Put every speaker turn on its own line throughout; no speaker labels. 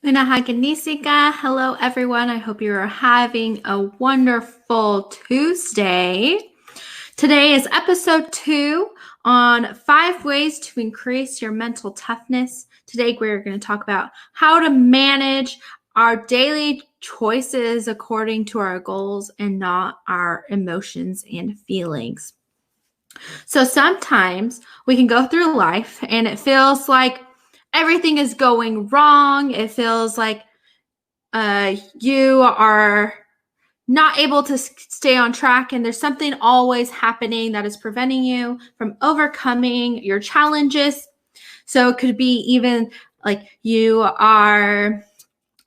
Unahaganisika. Hello, everyone. I hope you are having a wonderful Tuesday. Today is episode 2 on 5 ways to increase your mental toughness. Today, we're going to talk about how to manage our daily choices according to our goals and not our emotions and feelings. So sometimes we can go through life and it feels like everything is going wrong. It feels like you are not able to stay on track, and there's something always happening that is preventing you from overcoming your challenges. So it could be even like you are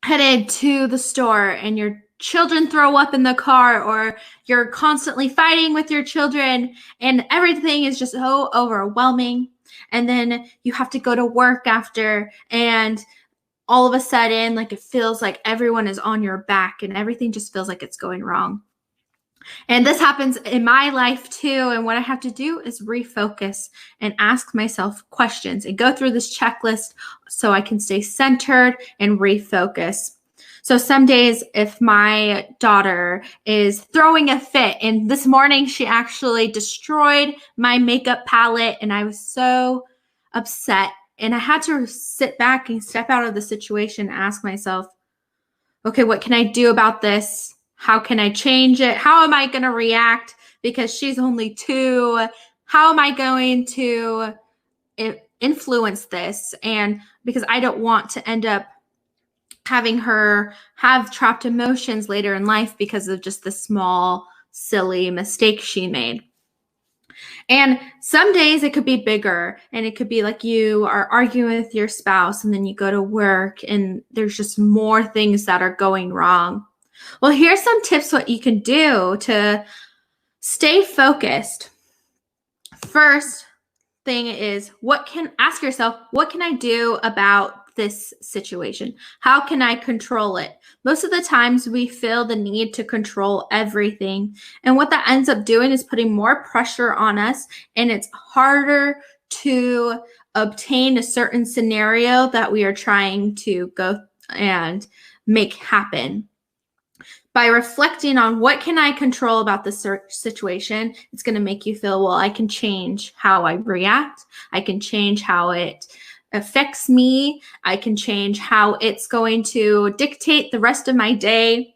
headed to the store and your children throw up in the car, or you're constantly fighting with your children and everything is just so overwhelming. And then you have to go to work after, and all of a sudden, like, it feels like everyone is on your back and everything just feels like it's going wrong. And this happens in my life too. And what I have to do is refocus and ask myself questions and go through this checklist so I can stay centered and refocus. So some days, if my daughter is throwing a fit, and this morning she actually destroyed my makeup palette, and I was so upset. And I had to sit back and step out of the situation and ask myself, okay, what can I do about this? How can I change it? How am I going to react? Because she's only 2. How am I going to influence this? And because I don't want to end up having her have trapped emotions later in life because of just the small, silly mistake she made. And some days it could be bigger, and it could be like you are arguing with your spouse and then you go to work and there's just more things that are going wrong. Well, here's some tips what you can do to stay focused. First thing is, ask yourself, what can I do about this situation? How can I control it? Most of the times we feel the need to control everything. And what that ends up doing is putting more pressure on us, and it's harder to obtain a certain scenario that we are trying to go and make happen. By reflecting on what can I control about this situation, it's going to make you feel, well, I can change how I react. I can change how it affects me. I can change how it's going to dictate the rest of my day.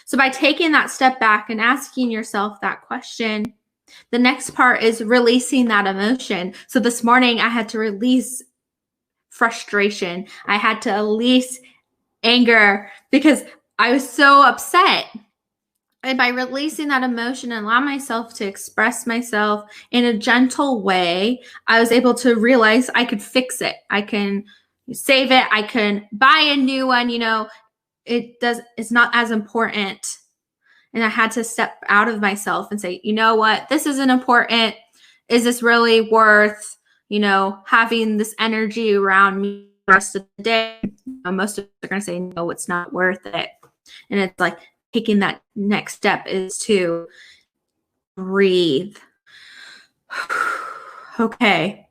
So by taking that step back and asking yourself that question, the next part is releasing that emotion. So this morning I had to release frustration. I had to release anger because I was so upset. And by releasing that emotion and allow myself to express myself in a gentle way, I was able to realize I could fix it. I can save it. I can buy a new one. It's not as important. And I had to step out of myself and say, you know what? This isn't important. Is this really worth, having this energy around me the rest of the day? Most of us are going to say, no, it's not worth it. And it's like, taking that next step is to breathe. Okay.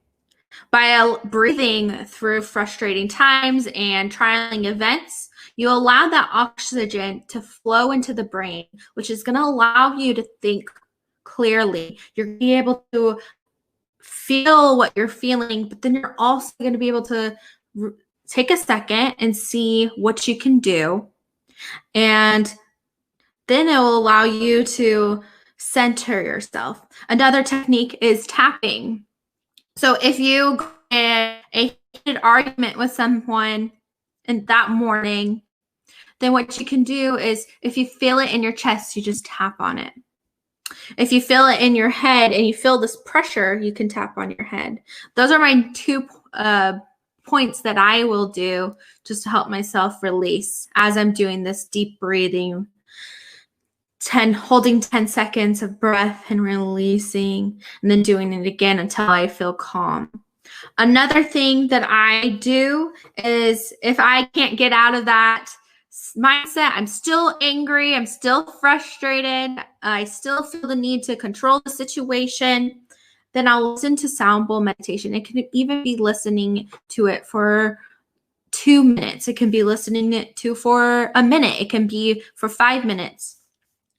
By breathing through frustrating times and trialing events, you allow that oxygen to flow into the brain, which is going to allow you to think clearly. You're going to be able to feel what you're feeling, but then you're also going to be able to take a second and see what you can do. And then it will allow you to center yourself. Another technique is tapping. So if you get a heated argument with someone in that morning, then what you can do is, if you feel it in your chest, you just tap on it. If you feel it in your head and you feel this pressure, you can tap on your head. Those are my 2 points that I will do just to help myself release as I'm doing this deep breathing. Holding 10 seconds of breath and releasing, and then doing it again until I feel calm. Another thing that I do is, if I can't get out of that mindset, I'm still angry, I'm still frustrated, I still feel the need to control the situation, then I'll listen to sound bowl meditation. It can even be listening to it for 2 minutes. It can be listening it to for a minute. It can be for 5 minutes.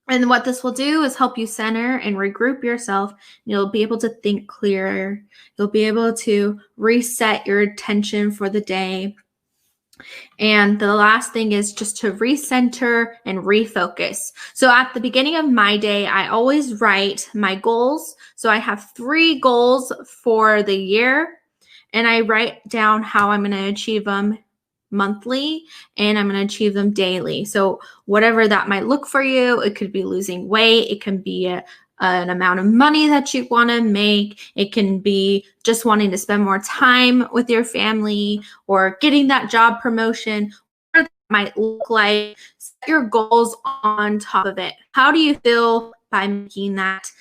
And what this will do is help you center and regroup yourself. You'll be able to think clearer. You'll be able to reset your attention for the day. And the last thing is just to recenter and refocus. So at the beginning of my day, I always write my goals. So I have 3 goals for the year, and I write down how I'm going to achieve them monthly, and I'm going to achieve them daily. So whatever that might look for you, it could be losing weight. It can be an amount of money that you want to make. It can be just wanting to spend more time with your family or getting that job promotion. Whatever that might look like, set your goals on top of it. How do you feel by making that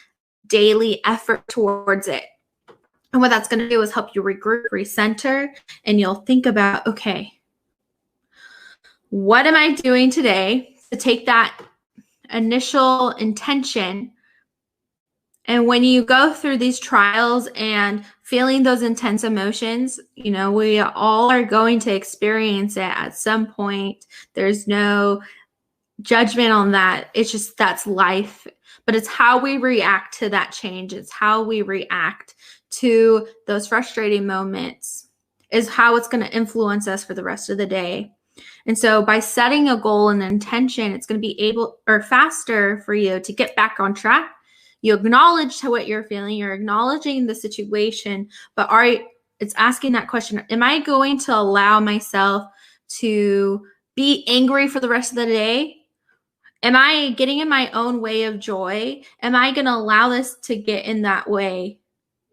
daily effort towards it? And what that's going to do is help you regroup, recenter, and you'll think about, okay, what am I doing today to take that initial intention? And when you go through these trials and feeling those intense emotions, you know, we all are going to experience it at some point. There's no judgment on that. It's just that's life. But it's how we react to that change. It's how we react to those frustrating moments is how it's going to influence us for the rest of the day. And so by setting a goal and an intention, it's going to be faster for you to get back on track. You acknowledge what you're feeling, you're acknowledging the situation, but it's asking that question, am I going to allow myself to be angry for the rest of the day? Am I getting in my own way of joy? Am I going to allow this to get in that way?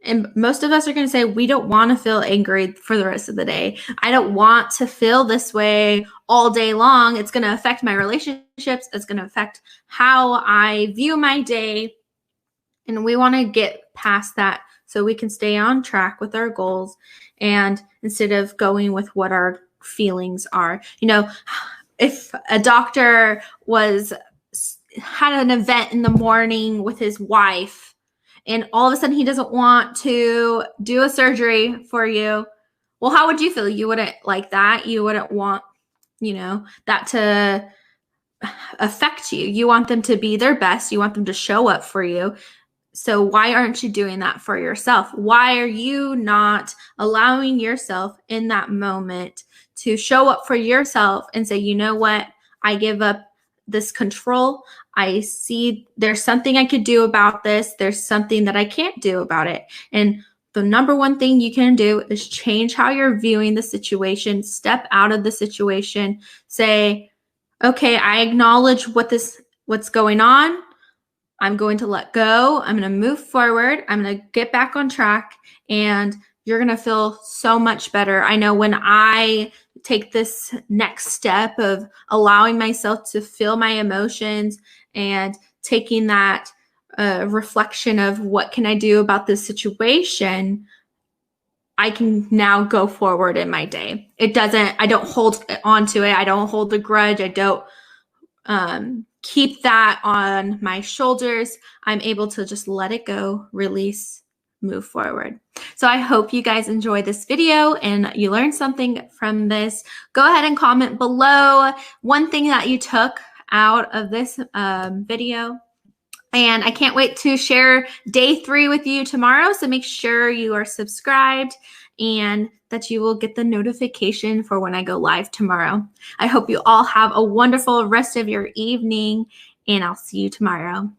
And most of us are going to say, we don't want to feel angry for the rest of the day. I don't want to feel this way all day long. It's going to affect my relationships. It's going to affect how I view my day. And we want to get past that so we can stay on track with our goals, and instead of going with what our feelings are. You know, if a doctor had an event in the morning with his wife, and all of a sudden he doesn't want to do a surgery for you, well, how would you feel? You wouldn't like that. You wouldn't want, you know, that to affect you. You want them to be their best. You want them to show up for you. So why aren't you doing that for yourself? Why are you not allowing yourself in that moment to show up for yourself and say, you know what? I give up this control. I see there's something I could do about this. There's something that I can't do about it. And the number one thing you can do is change how you're viewing the situation. Step out of the situation. Say, okay, I acknowledge what's going on. I'm going to let go. I'm going to move forward. I'm going to get back on track, and you're going to feel so much better. I know when I take this next step of allowing myself to feel my emotions and taking that reflection of what can I do about this situation, I can now go forward in my day. I don't hold on to it. I don't hold the grudge. I don't keep that on my shoulders. I'm able to just let it go, release, move forward. So I hope you guys enjoyed this video and you learned something from this. Go ahead and comment below one thing that you took out of this video. And I can't wait to share day 3 with you tomorrow. So make sure you are subscribed and that you will get the notification for when I go live tomorrow. I hope you all have a wonderful rest of your evening, and I'll see you tomorrow.